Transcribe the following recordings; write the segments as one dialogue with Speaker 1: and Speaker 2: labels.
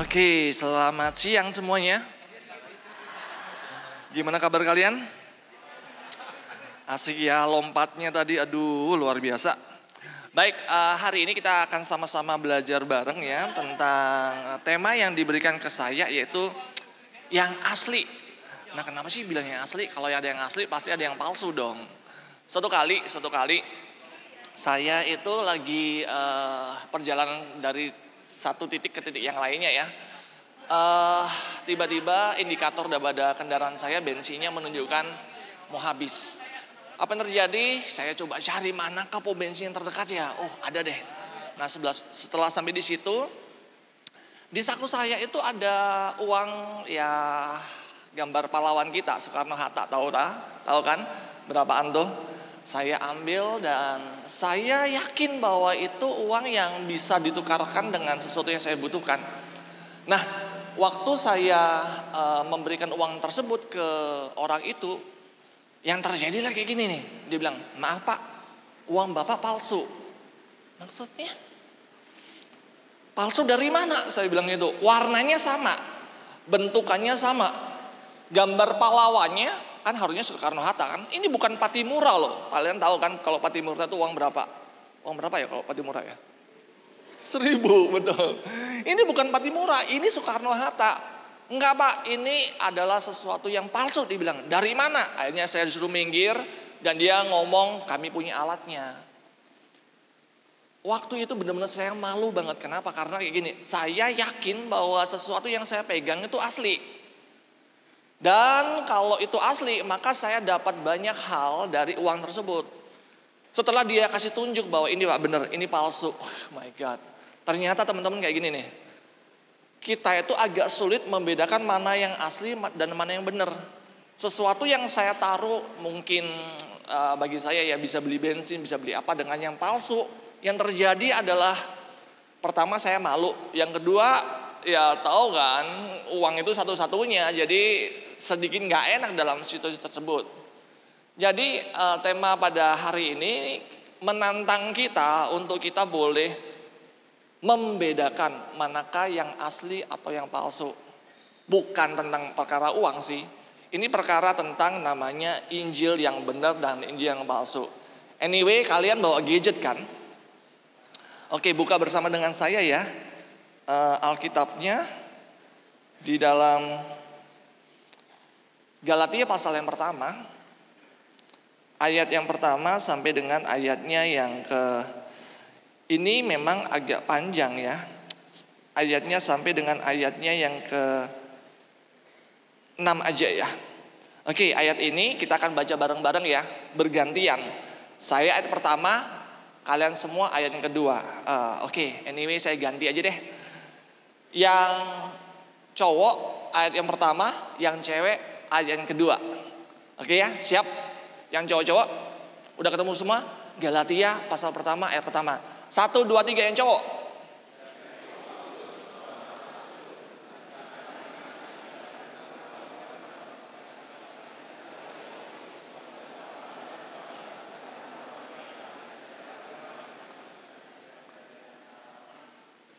Speaker 1: Oke, selamat siang semuanya. Gimana kabar kalian? Asik ya lompatnya tadi, aduh luar biasa. Baik, hari ini kita akan sama-sama belajar bareng ya tentang tema yang diberikan ke saya yaitu yang asli. Nah, kenapa sih bilang yang asli? Kalau ada yang asli pasti ada yang palsu dong. Suatu kali saya itu lagi perjalanan dari satu titik ke titik yang lainnya ya. Tiba-tiba indikator daripada kendaraan saya bensinnya menunjukkan mau habis. Apa yang terjadi? Saya coba cari mana pom bensin yang terdekat ya. Oh, ada deh. Nah, setelah sampai di situ, di saku saya itu ada uang ya gambar pahlawan kita Soekarno-Hatta, tahu kan? Berapaan tuh? Saya ambil dan saya yakin bahwa itu uang yang bisa ditukarkan dengan sesuatu yang saya butuhkan. Nah, waktu saya memberikan uang tersebut ke orang itu, yang terjadi lah kayak gini nih. Dia bilang, maaf pak, uang bapak palsu. Maksudnya? Palsu dari mana? Saya bilang itu. Warnanya sama, bentukannya sama, gambar pahlawannya kan harusnya Soekarno-Hatta kan. Ini bukan Patimura loh. Kalian tahu kan kalau Patimura itu uang berapa? Uang berapa ya kalau Patimura ya? 1.000, betul. Ini bukan Patimura, ini Soekarno-Hatta. Enggak pak, ini adalah sesuatu yang palsu, dibilang. Dari mana? Akhirnya saya disuruh minggir dan dia ngomong kami punya alatnya. Waktu itu benar-benar saya malu banget. Kenapa? Karena kayak gini, saya yakin bahwa sesuatu yang saya pegang itu asli. Dan kalau itu asli, maka saya dapat banyak hal dari uang tersebut. Setelah dia kasih tunjuk bahwa ini pak benar, ini palsu. Oh my God. Ternyata teman-teman kayak gini nih. Kita itu agak sulit membedakan mana yang asli dan mana yang benar. Sesuatu yang saya taruh mungkin bagi saya ya bisa beli bensin, bisa beli apa dengan yang palsu. Yang terjadi adalah pertama saya malu. Yang kedua ya tahu kan uang itu satu-satunya. Jadi sedikit gak enak dalam situasi tersebut. Jadi tema pada hari ini menantang kita untuk kita boleh membedakan manakah yang asli atau yang palsu. Bukan tentang perkara uang sih. Ini perkara tentang namanya Injil yang benar dan Injil yang palsu. Anyway, kalian bawa gadget kan? Oke, buka bersama dengan saya ya. Alkitabnya di dalam Galatia pasal yang pertama. Ayat yang pertama sampai dengan ayatnya yang ke ini memang agak panjang ya. Ayatnya sampai dengan ayatnya yang ke-6 aja ya. Oke, ayat ini kita akan baca bareng-bareng ya, bergantian. Saya ayat pertama, kalian semua ayat yang kedua. Oke, anyway saya ganti aja deh. Yang cowok ayat yang pertama, yang cewek ayat yang kedua. Oke ya, siap? Yang cowok-cowok udah ketemu semua? Galatia pasal pertama ayat pertama. 1, 2, 3 yang cowok.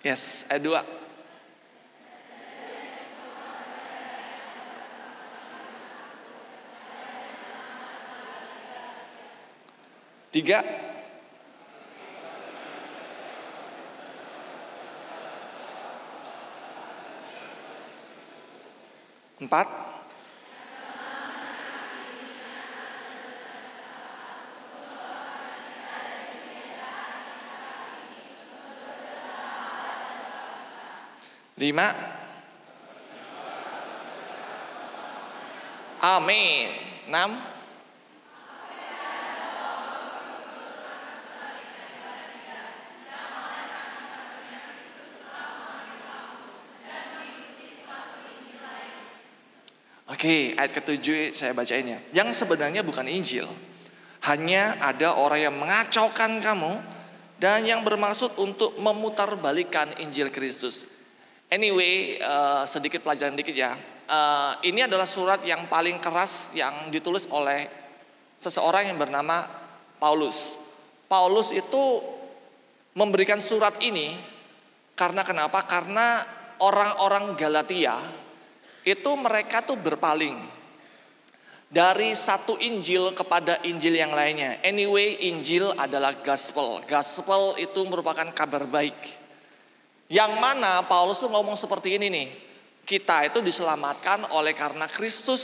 Speaker 1: Yes, ayat 2. Tiga. 4. Lima. Amin. 6. Oke, ayat ke-7 saya bacain ya. Yang sebenarnya bukan Injil. Hanya ada orang yang mengacaukan kamu dan yang bermaksud untuk memutarbalikkan Injil Kristus. Anyway, sedikit pelajaran dikit ya. Ini adalah surat yang paling keras yang ditulis oleh seseorang yang bernama Paulus. Paulus itu memberikan surat ini karena kenapa? Karena orang-orang Galatia itu mereka tuh berpaling dari satu Injil kepada Injil yang lainnya. Anyway, Injil adalah gospel. Gospel itu merupakan kabar baik. Yang mana Paulus tuh ngomong seperti ini nih. Kita itu diselamatkan oleh karena Kristus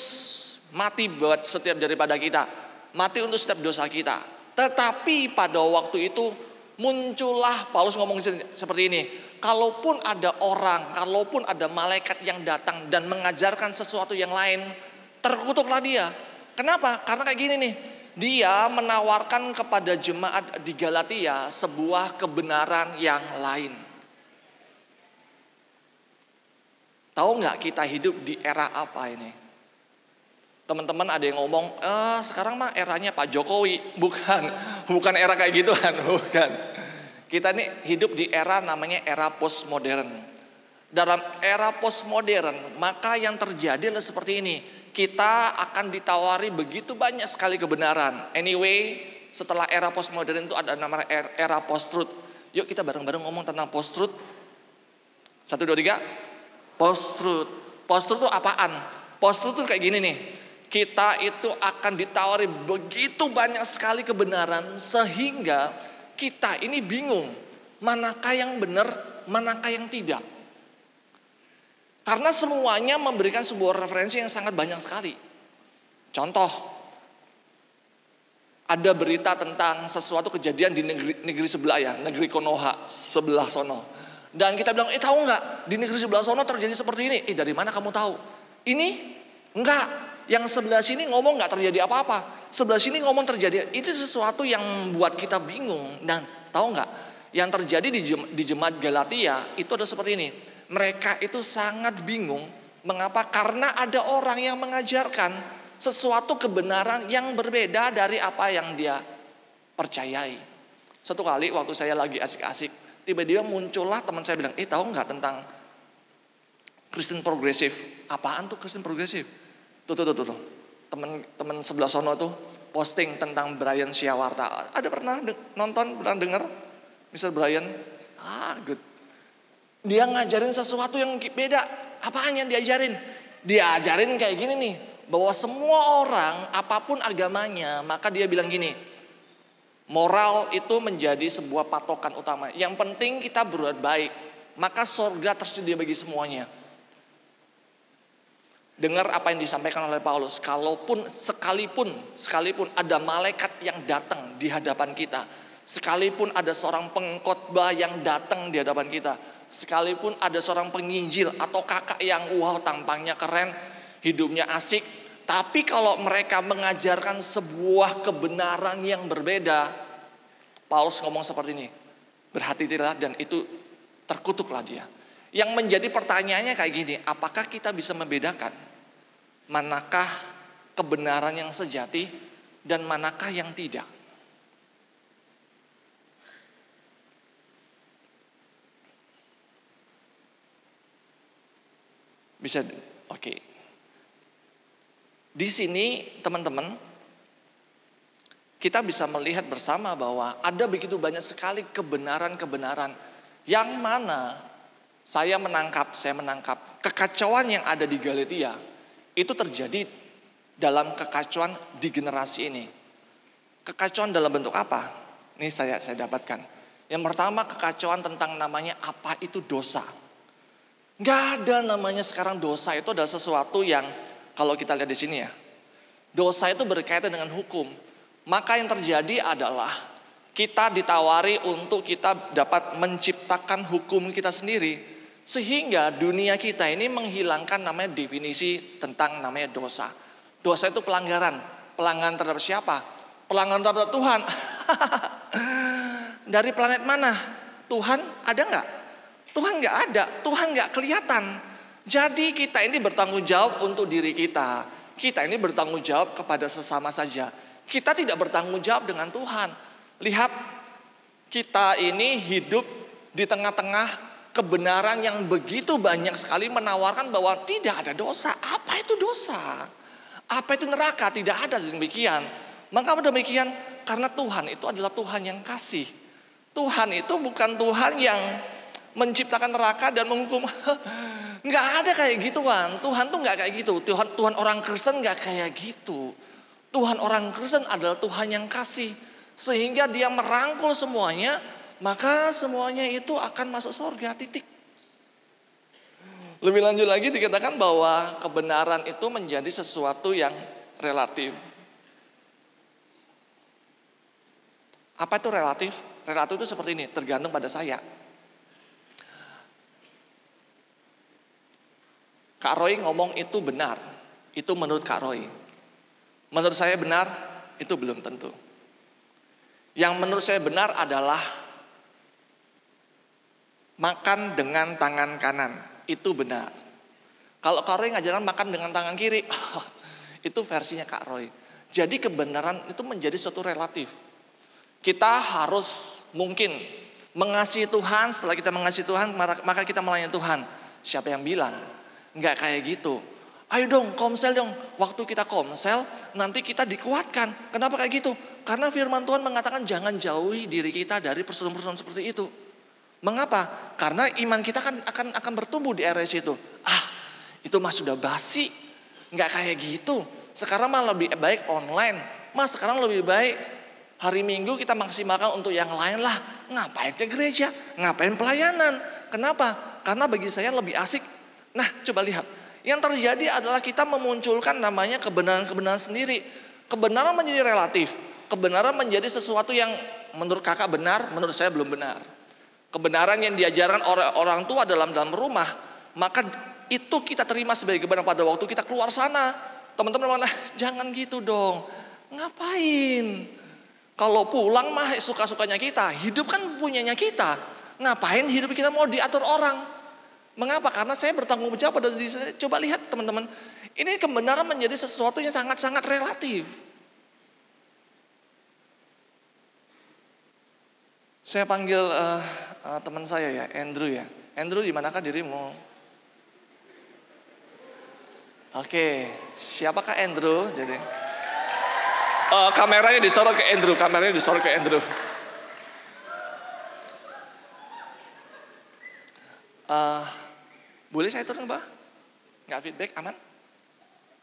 Speaker 1: mati buat setiap daripada kita. Mati untuk setiap dosa kita. Tetapi pada waktu itu muncullah, Paulus ngomong seperti ini. Kalaupun ada orang, kalaupun ada malaikat yang datang dan mengajarkan sesuatu yang lain, terkutuklah dia. Kenapa? Karena kayak gini nih. Dia menawarkan kepada jemaat di Galatia sebuah kebenaran yang lain. Tahu nggak kita hidup di era apa ini? Teman-teman ada yang ngomong, sekarang mah eranya Pak Jokowi. Bukan era kayak gituan, bukan. Kita nih hidup di era namanya era postmodern. Dalam era postmodern, maka yang terjadi adalah seperti ini. Kita akan ditawari begitu banyak sekali kebenaran. Anyway, setelah era postmodern itu ada namanya era post-truth. Yuk kita bareng-bareng ngomong tentang post-truth. 1, 2, 3. Post-truth. Post-truth itu apaan? Post-truth itu kayak gini nih. Kita itu akan ditawari begitu banyak sekali kebenaran sehingga kita ini bingung. Manakah yang benar, manakah yang tidak. Karena semuanya memberikan sebuah referensi yang sangat banyak sekali. Contoh, ada berita tentang sesuatu kejadian di negeri sebelah ya, negeri Konoha, sebelah sono. Dan kita bilang, tahu nggak di negeri sebelah sono terjadi seperti ini? Dari mana kamu tahu? Ini? Enggak. Yang sebelah sini ngomong nggak terjadi apa-apa. Sebelah sini ngomong terjadi. Itu sesuatu yang buat kita bingung. Dan tahu nggak? Yang terjadi di jemaat Galatia itu ada seperti ini. Mereka itu sangat bingung. Mengapa? Karena ada orang yang mengajarkan sesuatu kebenaran yang berbeda dari apa yang dia percayai. Satu kali waktu saya lagi asik-asik, tiba-tiba muncullah teman saya bilang, tahu nggak tentang Kristen progresif? Apaan tuh Kristen progresif? Tuh. Teman sebelah sono tuh posting tentang Brian Syawarta. Ada pernah nonton, pernah dengar Mr. Brian? Good. Dia ngajarin sesuatu yang beda. Apaan yang diajarin? Diajarin kayak gini nih. Bahwa semua orang, apapun agamanya, maka dia bilang gini. Moral itu menjadi sebuah patokan utama. Yang penting kita berbuat baik. Maka surga tersedia bagi semuanya. Dengar apa yang disampaikan oleh Paulus. Sekalipun ada malaikat yang datang di hadapan kita. Sekalipun ada seorang pengkhotbah yang datang di hadapan kita. Sekalipun ada seorang penginjil atau kakak yang tampangnya keren, hidupnya asik. Tapi kalau mereka mengajarkan sebuah kebenaran yang berbeda, Paulus ngomong seperti ini. Berhati-hatilah dan itu terkutuklah dia. Yang menjadi pertanyaannya kayak gini, apakah kita bisa membedakan manakah kebenaran yang sejati dan manakah yang tidak? Bisa, oke. Di sini teman-teman, kita bisa melihat bersama bahwa ada begitu banyak sekali kebenaran-kebenaran yang mana saya menangkap kekacauan yang ada di Galatia itu terjadi dalam kekacauan di generasi ini. Kekacauan dalam bentuk apa? Ini saya dapatkan. Yang pertama kekacauan tentang namanya apa itu dosa. Gak ada namanya sekarang dosa itu adalah sesuatu yang kalau kita lihat di sini ya. Dosa itu berkaitan dengan hukum. Maka yang terjadi adalah kita ditawari untuk kita dapat menciptakan hukum kita sendiri. Sehingga dunia kita ini menghilangkan namanya definisi tentang namanya dosa. Dosa itu pelanggaran. Pelanggaran terhadap siapa? Pelanggaran terhadap Tuhan. Dari planet mana? Tuhan ada nggak? Tuhan nggak ada, Tuhan nggak kelihatan. Jadi kita ini bertanggung jawab untuk diri kita. Kita ini bertanggung jawab kepada sesama saja. Kita tidak bertanggung jawab dengan Tuhan. Lihat, kita ini hidup di tengah-tengah kebenaran yang begitu banyak sekali menawarkan bahwa tidak ada dosa. Apa itu dosa? Apa itu neraka? Tidak ada demikian. Maka demikian karena Tuhan itu adalah Tuhan yang kasih. Tuhan itu bukan Tuhan yang menciptakan neraka dan menghukum. Nggak ada kayak gituan. Tuhan tuh nggak kayak gitu. Tuhan orang Kristen nggak kayak gitu. Tuhan orang Kristen adalah Tuhan yang kasih. Sehingga dia merangkul semuanya, maka semuanya itu akan masuk surga, titik. Lebih lanjut lagi dikatakan bahwa kebenaran itu menjadi sesuatu yang relatif. Apa itu relatif? Relatif itu seperti ini, tergantung pada saya. Kak Roy ngomong itu benar, itu menurut Kak Roy. Menurut saya benar, itu belum tentu. Yang menurut saya benar adalah makan dengan tangan kanan, itu benar. Kalau Kak Roy ngajaran makan dengan tangan kiri, itu versinya Kak Roy. Jadi kebenaran itu menjadi suatu relatif. Kita harus mungkin mengasihi Tuhan, setelah kita mengasihi Tuhan, maka kita melayani Tuhan. Siapa yang bilang? Enggak kayak gitu. Ayo dong, komsel dong. Waktu kita komsel, nanti kita dikuatkan. Kenapa kayak gitu? Karena firman Tuhan mengatakan jangan jauhi diri kita dari persoalan-persoalan seperti itu. Mengapa? Karena iman kita kan akan bertumbuh di area situ. Itu mah sudah basi. Enggak kayak gitu. Sekarang mah lebih baik online. Mas sekarang lebih baik hari Minggu kita maksimalkan untuk yang lain lah. Ngapain ke gereja? Ngapain pelayanan? Kenapa? Karena bagi saya lebih asik. Nah coba lihat. Yang terjadi adalah kita memunculkan namanya kebenaran-kebenaran sendiri. Kebenaran menjadi relatif. Kebenaran menjadi sesuatu yang menurut kakak benar, menurut saya belum benar. Kebenaran yang diajarkan orang tua dalam rumah, maka itu kita terima sebagai kebenaran pada waktu kita keluar sana. Teman-teman, jangan gitu dong. Ngapain? Kalau pulang mah suka-sukanya kita. Hidup kan punyanya kita. Ngapain hidup kita mau diatur orang? Mengapa? Karena saya bertanggung jawab pada diri saya. Coba lihat teman-teman. Ini kebenaran menjadi sesuatu yang sangat-sangat relatif. Saya panggil teman saya ya, Andrew ya. Andrew, di manakah dirimu? Oke, siapakah Andrew? Jadi kameranya disorot ke Andrew, boleh saya turun, Mbak? Nggak feedback, aman?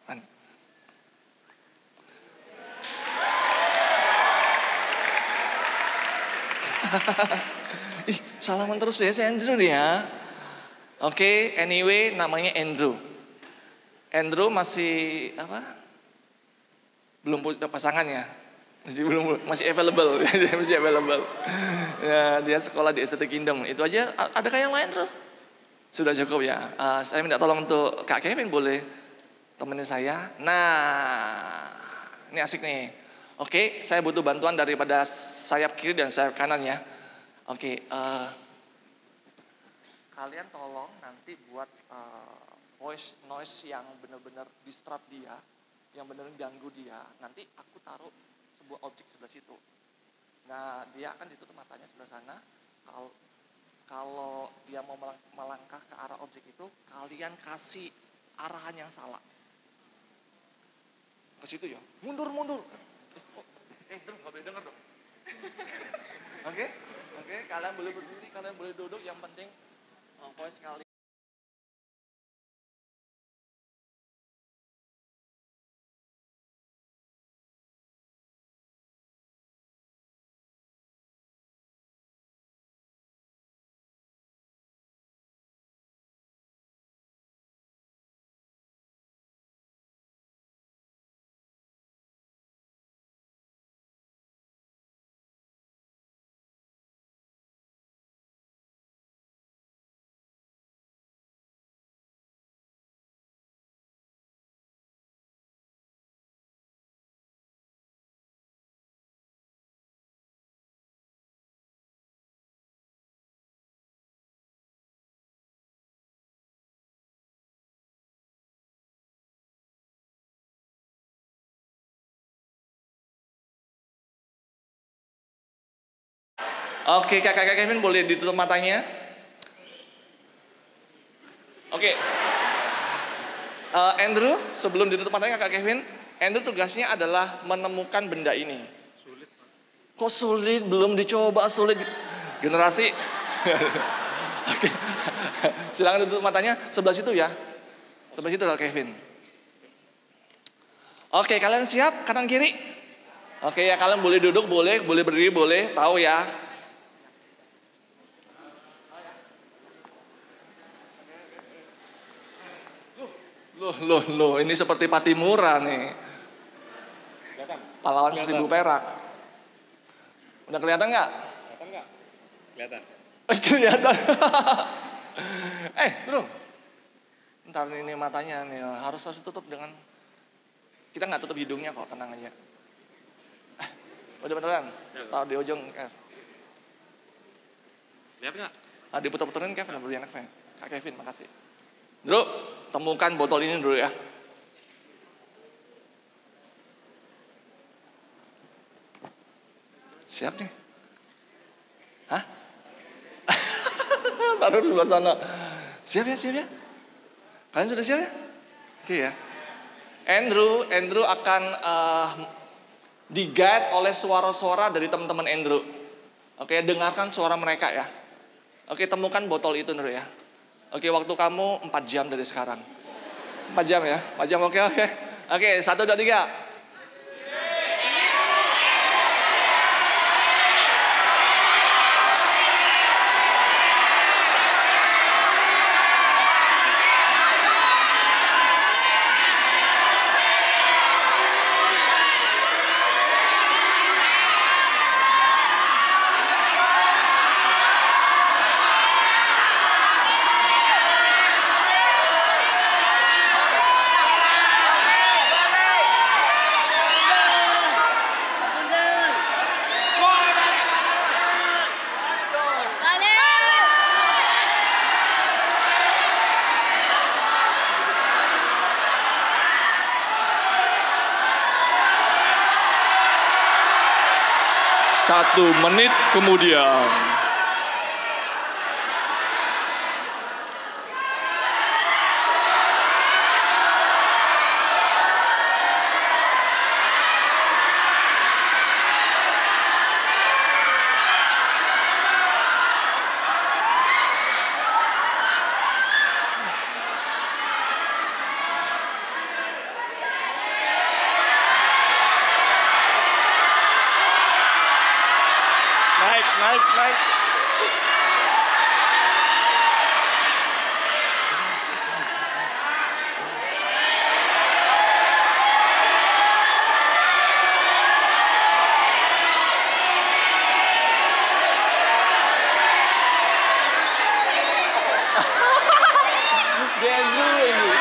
Speaker 1: Aman. Salaman terus ya, saya Andrew nih ya. Oke, anyway, namanya Andrew. Andrew masih apa? Belum punya pasangannya, masih available, masih available. Ya, dia sekolah di ST Kingdom. Itu aja. Ada kayak yang lain tuh? Sudah cukup ya. Saya minta tolong untuk Kak Kevin, boleh temenin saya. Nah, ini asik nih. Oke, saya butuh bantuan daripada sayap kiri dan sayap kanan ya. Oke, kalian tolong nanti buat voice noise yang benar-benar disrupt dia, yang benar ganggu dia. Nanti aku taruh sebuah objek sebelah situ. Nah, dia akan ditutup matanya sebelah sana. Kalau dia mau melangkah ke arah objek itu, kalian kasih arahan yang salah. Ke situ ya. Mundur. Nggak boleh denger dong. Oke, kalian boleh berdiri, kalian boleh duduk. Yang penting voice kalian. Oke, Kak Kevin boleh ditutup matanya. Oke. Andrew, sebelum ditutup matanya Kak Kevin, Andrew tugasnya adalah menemukan benda ini. Sulit. Kok sulit? Belum dicoba sulit. Generasi. Oke. Silakan tutup matanya sebelah situ ya. Sebelah situ lah Kevin. Oke, kalian siap? Kanan kiri? Oke ya, kalian boleh duduk, boleh berdiri, boleh. Tahu ya. Loh, ini seperti Patimura nih. Pahlawan 1000 perak. Udah kelihatan nggak?
Speaker 2: Kelihatan nggak? Kelihatan.
Speaker 1: Kelihatan. Bro. Ntar ini matanya nih harus tutup dengan. Kita nggak tutup hidungnya kok, tenang aja. Udah beneran? Taruh di ujung, Kev.
Speaker 2: Lihat nggak?
Speaker 1: Diputar-putarin Kevin, beri anak Kak Kevin, makasih. Bro, temukan botol ini dulu ya. Siap nih? Hah? Taruh di sebelah sana. Siap ya? Kalian sudah siap ya? Oke ya. Andrew akan di-guide oleh suara-suara dari teman-teman Andrew. Oke, dengarkan suara mereka ya. Oke, temukan botol itu Andrew ya. Oke, waktu kamu 4 jam dari sekarang. 4 jam ya? 4 jam, oke. Oke, 1, 2, 3. Satu menit kemudian. Naik. Dia dulu ini.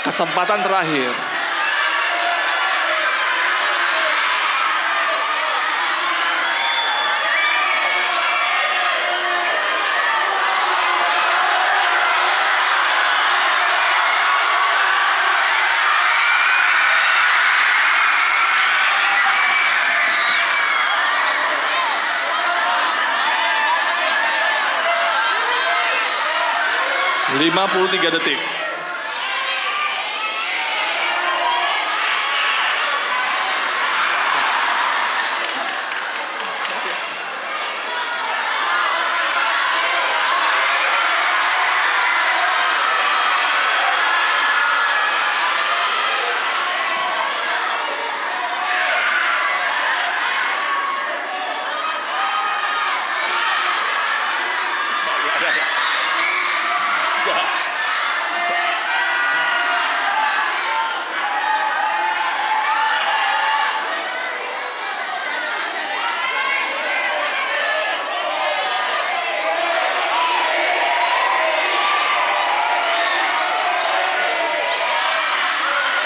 Speaker 1: Kesempatan terakhir. Lima puluh 53 detik.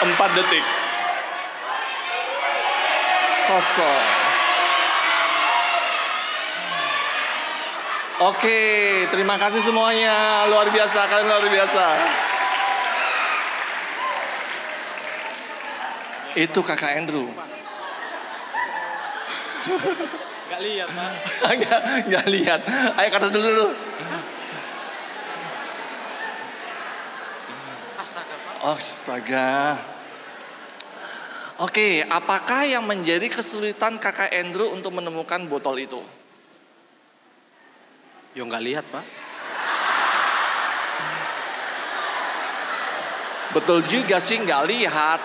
Speaker 1: Empat detik. Kosong. Oke, terima kasih semuanya. Luar biasa, kalian luar biasa. Itu kakak Andrew.
Speaker 2: Gak lihat, Pak.
Speaker 1: Gak lihat. Ayo ke atas dulu. Astaga. Oke, apakah yang menjadi kesulitan kakak Andrew untuk menemukan botol itu?
Speaker 2: Yo nggak lihat, Pak.
Speaker 1: Betul juga sih, nggak lihat.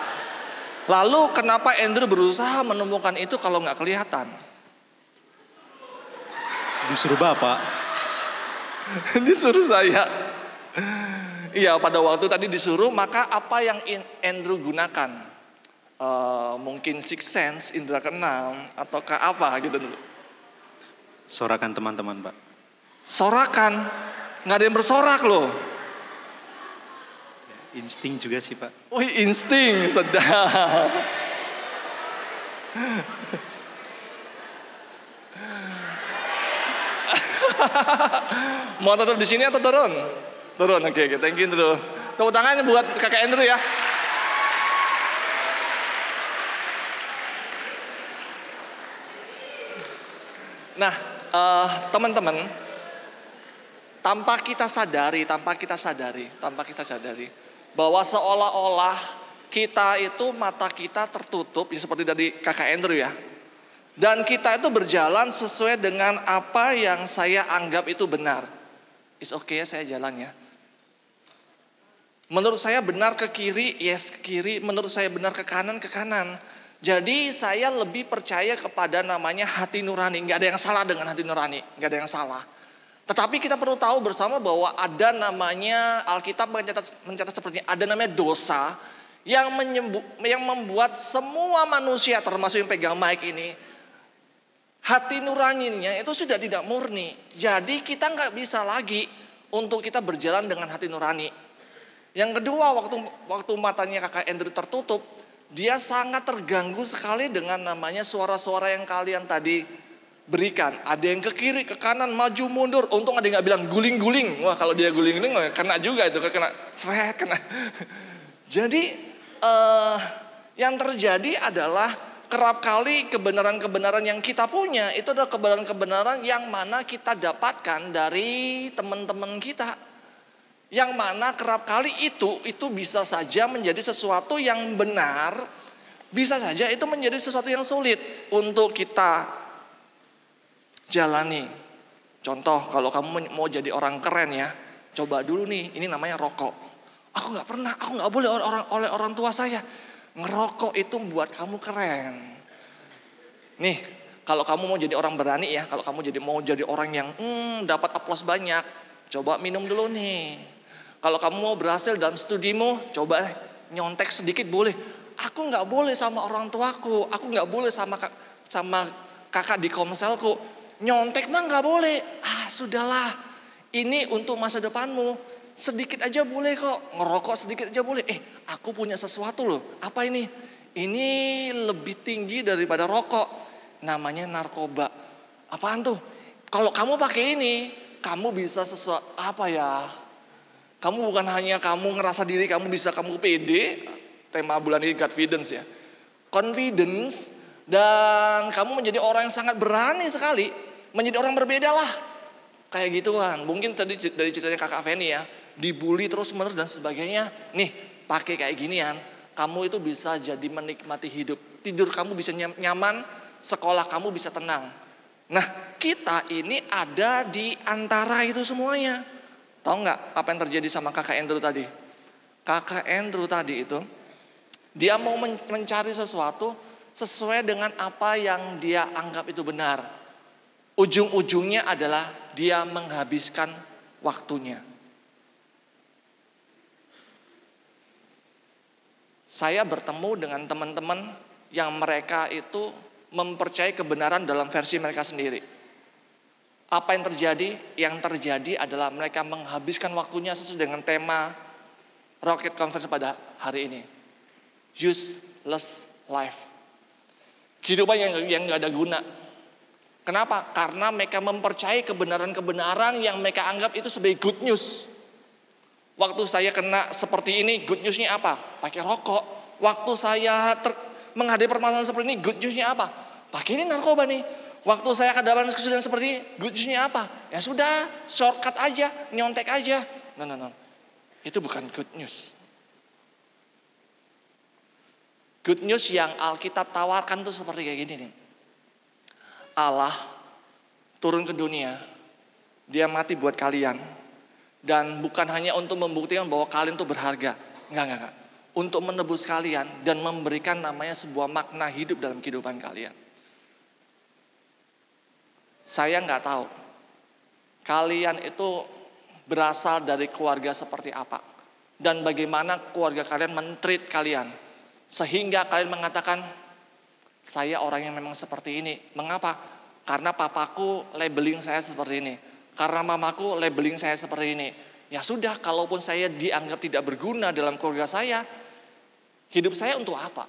Speaker 1: Lalu kenapa Andrew berusaha menemukan itu kalau nggak kelihatan?
Speaker 2: Disuruh Bapak.
Speaker 1: Disuruh saya. Iya, pada waktu tadi disuruh, maka apa yang Andrew gunakan? Mungkin sixth sense, indera keenam, ataukah apa gitu dulu?
Speaker 2: Sorakan teman-teman, Pak.
Speaker 1: Sorakan? Nggak ada yang bersorak loh.
Speaker 2: Insting juga sih, Pak.
Speaker 1: Wih, insting, sedap. Mau tetap di sini atau turun? Turun, oke, thank you Andrew. Tepuk tangannya buat kakak Andrew ya. Nah, teman-teman, tanpa kita sadari bahwa seolah-olah kita itu mata kita tertutup, seperti dari kakak Andrew ya. Dan kita itu berjalan sesuai dengan apa yang saya anggap itu benar. It's okay ya, saya jalan ya. Menurut saya benar ke kiri, yes ke kiri. Menurut saya benar ke kanan, ke kanan. Jadi saya lebih percaya kepada namanya hati nurani. Gak ada yang salah dengan hati nurani, gak ada yang salah. Tetapi kita perlu tahu bersama bahwa ada namanya, Alkitab mencatat seperti ini, ada namanya dosa yang membuat semua manusia, termasuk yang pegang mic ini, hati nuraninya itu sudah tidak murni. Jadi kita gak bisa lagi untuk kita berjalan dengan hati nurani. Yang kedua, waktu matanya kakak Andrew tertutup, dia sangat terganggu sekali dengan namanya suara-suara yang kalian tadi berikan. Ada yang ke kiri, ke kanan, maju mundur. Untung ada yang gak bilang guling-guling. Wah, kalau dia guling-guling kena juga itu, kena seret, kena. Jadi yang terjadi adalah kerap kali kebenaran-kebenaran yang kita punya itu adalah kebenaran-kebenaran yang mana kita dapatkan dari teman-teman kita. Yang mana kerap kali itu bisa saja menjadi sesuatu yang benar, bisa saja itu menjadi sesuatu yang sulit untuk kita jalani. Contoh, kalau kamu mau jadi orang keren ya, coba dulu nih, ini namanya rokok. Aku nggak boleh oleh orang tua saya. Ngerokok itu buat kamu keren. Nih, kalau kamu mau jadi orang berani ya, kalau kamu mau jadi orang yang dapat aplaus banyak, coba minum dulu nih. Kalau kamu mau berhasil dalam studimu, coba nyontek sedikit boleh. Aku nggak boleh sama orang tuaku, aku nggak boleh sama kakak di komselku. Nyontek mah nggak boleh. Sudahlah, ini untuk masa depanmu. Sedikit aja boleh kok, ngerokok sedikit aja boleh. aku punya sesuatu loh. Apa ini? Ini lebih tinggi daripada rokok. Namanya narkoba. Apaan tuh? Kalau kamu pakai ini, kamu bisa sesuatu apa ya? Kamu bukan hanya kamu ngerasa diri kamu bisa, kamu pede. Tema bulan ini confidence ya. Confidence, dan kamu menjadi orang yang sangat berani sekali. Menjadi orang berbeda lah. Kayak gitu kan. Mungkin tadi dari ceritanya kakak Feni ya. Dibully terus menerus dan sebagainya. Nih pakai kayak ginian. Kamu itu bisa jadi menikmati hidup. Tidur kamu bisa nyaman. Sekolah kamu bisa tenang. Nah kita ini ada di antara itu semuanya. Tahu nggak apa yang terjadi sama kakak Andrew tadi? Kakak Andrew tadi itu. Dia mau mencari sesuatu sesuai dengan apa yang dia anggap itu benar. Ujung-ujungnya adalah dia menghabiskan waktunya. Saya bertemu dengan teman-teman yang mereka itu mempercayai kebenaran dalam versi mereka sendiri. Apa yang terjadi? Yang terjadi adalah mereka menghabiskan waktunya sesuai dengan tema Rocket Conference pada hari ini. Useless life. Kehidupan yang gak ada guna. Kenapa? Karena mereka mempercayai kebenaran-kebenaran yang mereka anggap itu sebagai good news. Waktu saya kena seperti ini, good newsnya apa? Pakai rokok. Waktu saya menghadapi permasalahan seperti ini, good newsnya apa? Pakai ini narkoba nih. Waktu saya kedatangan kesulitan seperti ini, good newsnya apa? Ya sudah, shortcut aja, nyontek aja. No. Itu bukan good news. Good news yang Alkitab tawarkan tuh seperti kayak gini nih. Allah turun ke dunia. Dia mati buat kalian. Dan bukan hanya untuk membuktikan bahwa kalian tuh berharga. Enggak. Untuk menebus kalian dan memberikan namanya sebuah makna hidup dalam kehidupan kalian. Saya nggak tahu. Kalian itu berasal dari keluarga seperti apa. Dan bagaimana keluarga kalian men-treat kalian. Sehingga kalian mengatakan, saya orang yang memang seperti ini. Mengapa? Karena papaku labeling saya seperti ini. Karena mamaku labeling saya seperti ini. Ya sudah, kalaupun saya dianggap tidak berguna dalam keluarga saya, hidup saya untuk apa?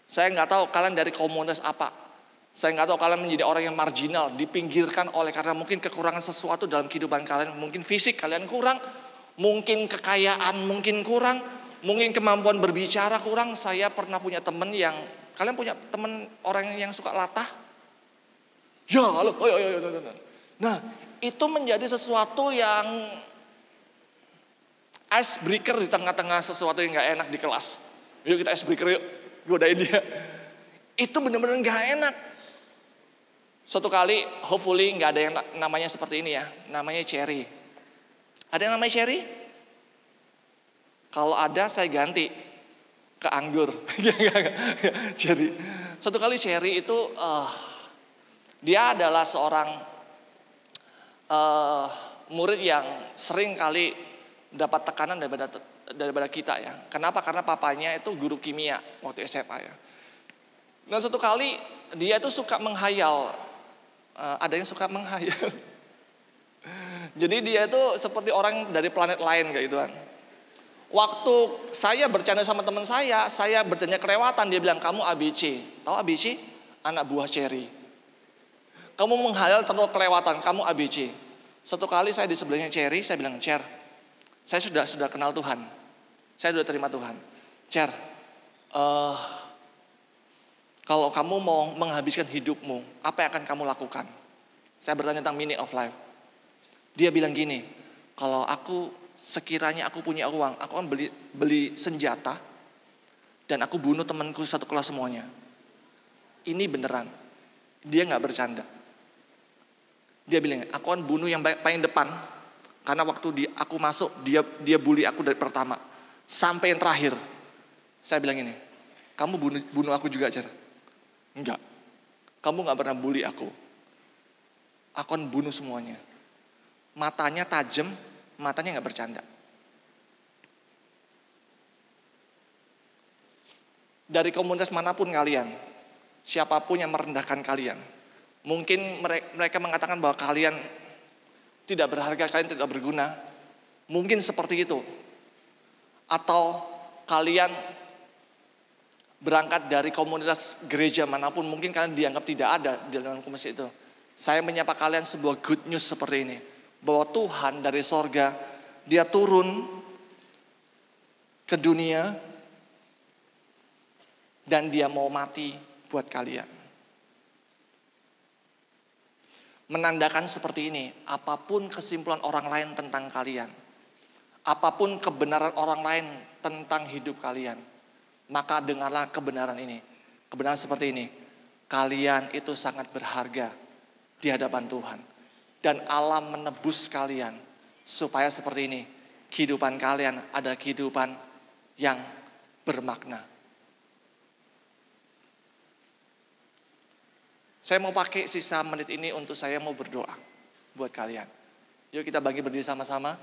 Speaker 1: Saya nggak tahu kalian dari komunitas apa. Saya nggak tahu kalian menjadi orang yang marginal, dipinggirkan oleh karena mungkin kekurangan sesuatu dalam kehidupan kalian. Mungkin fisik kalian kurang, mungkin kekayaan mungkin kurang, mungkin kemampuan berbicara kurang. Saya pernah punya teman yang, kalian punya teman orang yang suka latah? Ya, halo. Nah, itu menjadi sesuatu yang icebreaker di tengah-tengah sesuatu yang gak enak di kelas. Yuk kita icebreaker yuk, godain dia. Itu benar-benar gak enak. Suatu kali, hopefully gak ada yang namanya seperti ini ya. Namanya Cherry. Ada yang namanya Cherry? Kalau ada saya ganti ke anggur. Cherry. Suatu kali Cherry itu dia adalah seorang murid yang sering kali dapat tekanan daripada kita ya. Kenapa? Karena papanya itu guru kimia waktu SMA ya. Nah suatu kali dia itu suka menghayal. Ada yang suka menghayal. Jadi dia itu seperti orang dari planet lain kayak gituan. Waktu saya bercanda sama teman saya bercanda kelewatan, dia bilang kamu ABC. Tahu ABC? Anak buah Cherry. Kamu menghayal terlalu kelewatan, kamu ABC. Satu kali saya di sebelahnya Cherry, saya bilang, Cher, saya sudah kenal Tuhan. Saya sudah terima Tuhan. Cher, kalau kamu mau menghabiskan hidupmu, apa yang akan kamu lakukan? Saya bertanya tentang meaning of life. Dia bilang gini, kalau sekiranya aku punya uang, aku akan beli senjata dan aku bunuh temanku satu kelas semuanya. Ini beneran. Dia nggak bercanda. Dia bilang, aku akan bunuh yang paling depan karena waktu aku masuk dia bully aku dari pertama sampai yang terakhir. Saya bilang ini, kamu bunuh aku juga, Cer? Enggak. Kamu nggak pernah bully aku. Aku akan bunuh semuanya. Matanya tajam, matanya nggak bercanda. Dari komunitas manapun kalian, siapapun yang merendahkan kalian, mungkin mereka mengatakan bahwa kalian tidak berharga, kalian tidak berguna. Mungkin seperti itu. Atau kalian berangkat dari komunitas gereja manapun, mungkin kalian dianggap tidak ada di dalam komunitas itu. Saya menyapa kalian sebuah good news seperti ini. Bahwa Tuhan dari sorga, dia turun ke dunia dan dia mau mati buat kalian. Menandakan seperti ini, apapun kesimpulan orang lain tentang kalian, apapun kebenaran orang lain tentang hidup kalian, maka dengarlah kebenaran ini. Kebenaran seperti ini, kalian itu sangat berharga di hadapan Tuhan. Dan Allah menebus kalian supaya seperti ini, kehidupan kalian ada kehidupan yang bermakna. Saya mau pakai sisa menit ini untuk saya mau berdoa buat kalian. Yuk kita bagi berdiri sama-sama.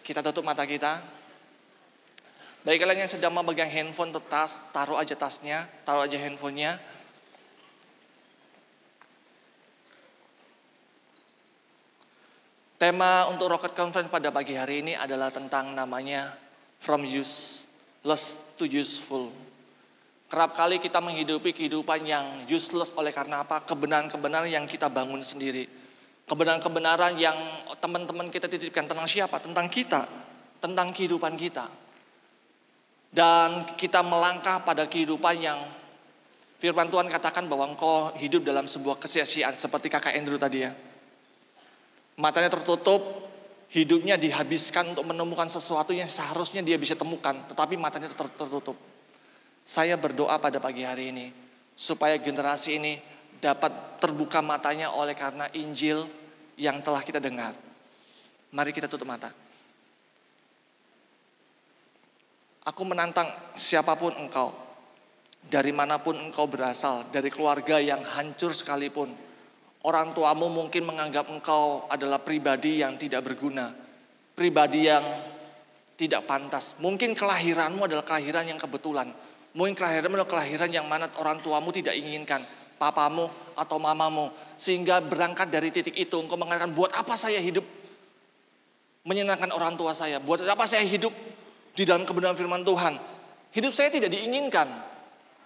Speaker 1: Kita tutup mata kita. Bagi kalian yang sedang memegang handphone atau tas, taruh aja tasnya, taruh aja handphonenya. Tema untuk Rocket Conference pada pagi hari ini adalah tentang namanya From Useless to Useful. Kerap kali kita menghidupi kehidupan yang useless oleh karena apa? Kebenaran-kebenaran yang kita bangun sendiri. Kebenaran-kebenaran yang teman-teman kita titipkan tentang siapa? Tentang kita, tentang kehidupan kita. Dan kita melangkah pada kehidupan yang firman Tuhan katakan bahwa engkau hidup dalam sebuah kesia-siaan seperti kakak Andrew tadi ya. Matanya tertutup, hidupnya dihabiskan untuk menemukan sesuatu yang seharusnya dia bisa temukan, tetapi matanya tertutup. Saya berdoa pada pagi hari ini, supaya generasi ini dapat terbuka matanya oleh karena Injil yang telah kita dengar. Mari kita tutup mata. Aku menantang siapapun engkau, dari manapun engkau berasal, dari keluarga yang hancur sekalipun. Orang tuamu mungkin menganggap engkau adalah pribadi yang tidak berguna, pribadi yang tidak pantas. Mungkin kelahiranmu adalah kelahiran yang kebetulan. Mungkin kelahiranmu adalah kelahiran yang mana orang tuamu tidak inginkan, papamu atau mamamu. Sehingga berangkat dari titik itu engkau mengatakan, buat apa saya hidup menyenangkan orang tua saya? Buat apa saya hidup di dalam kebenaran firman Tuhan? Hidup saya tidak diinginkan.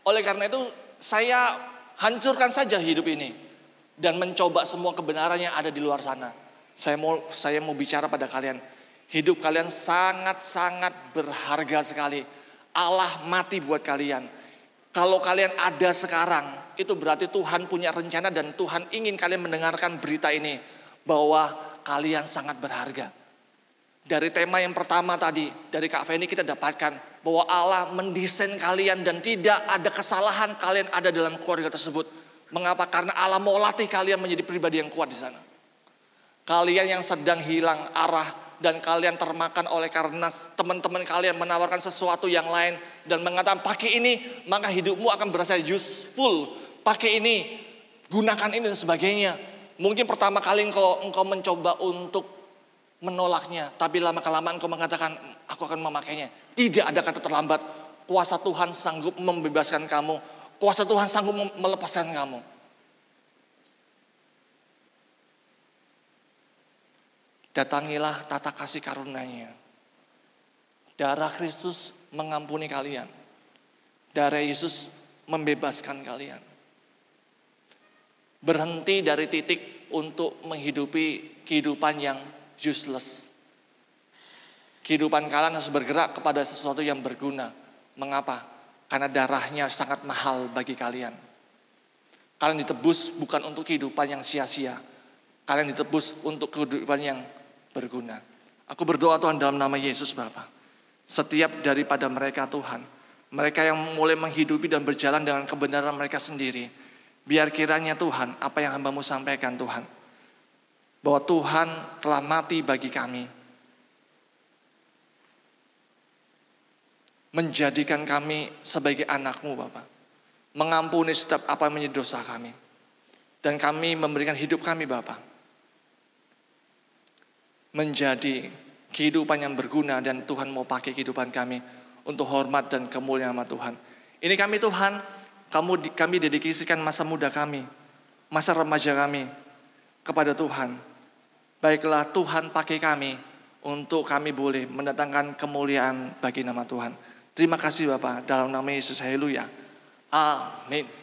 Speaker 1: Oleh karena itu saya hancurkan saja hidup ini. Dan mencoba semua kebenaran yang ada di luar sana. Saya mau bicara pada kalian. Hidup kalian sangat-sangat berharga sekali. Allah mati buat kalian. Kalau kalian ada sekarang, itu berarti Tuhan punya rencana dan Tuhan ingin kalian mendengarkan berita ini. Bahwa kalian sangat berharga. Dari tema yang pertama tadi, dari Kak Feni kita dapatkan bahwa Allah mendesain kalian dan tidak ada kesalahan kalian ada dalam keluarga tersebut. Mengapa? Karena Allah mau latih kalian menjadi pribadi yang kuat di sana. Kalian yang sedang hilang arah dan kalian termakan oleh karena teman-teman kalian menawarkan sesuatu yang lain dan mengatakan pakai ini maka hidupmu akan berasa useful. Pakai ini, gunakan ini dan sebagainya. Mungkin pertama kali engkau mencoba untuk menolaknya, tapi lama-kelamaan engkau mengatakan aku akan memakainya. Tidak ada kata terlambat. Kuasa Tuhan sanggup membebaskan kamu. Kuasa Tuhan sanggup melepaskan kamu. Datangilah tata kasih karunia-Nya. Darah Kristus mengampuni kalian. Darah Yesus membebaskan kalian. Berhenti dari titik untuk menghidupi kehidupan yang useless. Kehidupan kalian harus bergerak kepada sesuatu yang berguna. Mengapa? Karena darahnya sangat mahal bagi kalian. Kalian ditebus bukan untuk kehidupan yang sia-sia. Kalian ditebus untuk kehidupan yang berguna. Aku berdoa Tuhan dalam nama Yesus Bapa. Setiap daripada mereka Tuhan, mereka yang mulai menghidupi dan berjalan dengan kebenaran mereka sendiri, biar kiranya Tuhan apa yang hamba-Mu sampaikan Tuhan, bahwa Tuhan telah mati bagi kami, menjadikan kami sebagai anak-Mu Bapa, mengampuni setiap apa yang menjadi dosa kami, dan kami memberikan hidup kami Bapa menjadi kehidupan yang berguna dan Tuhan mau pakai kehidupan kami untuk hormat dan kemuliaan nama Tuhan. Ini kami Tuhan, kami dedikasikan masa muda kami, masa remaja kami kepada Tuhan. Baiklah Tuhan pakai kami untuk kami boleh mendatangkan kemuliaan bagi nama Tuhan. Terima kasih Bapak, dalam nama Yesus, haleluya. Amin.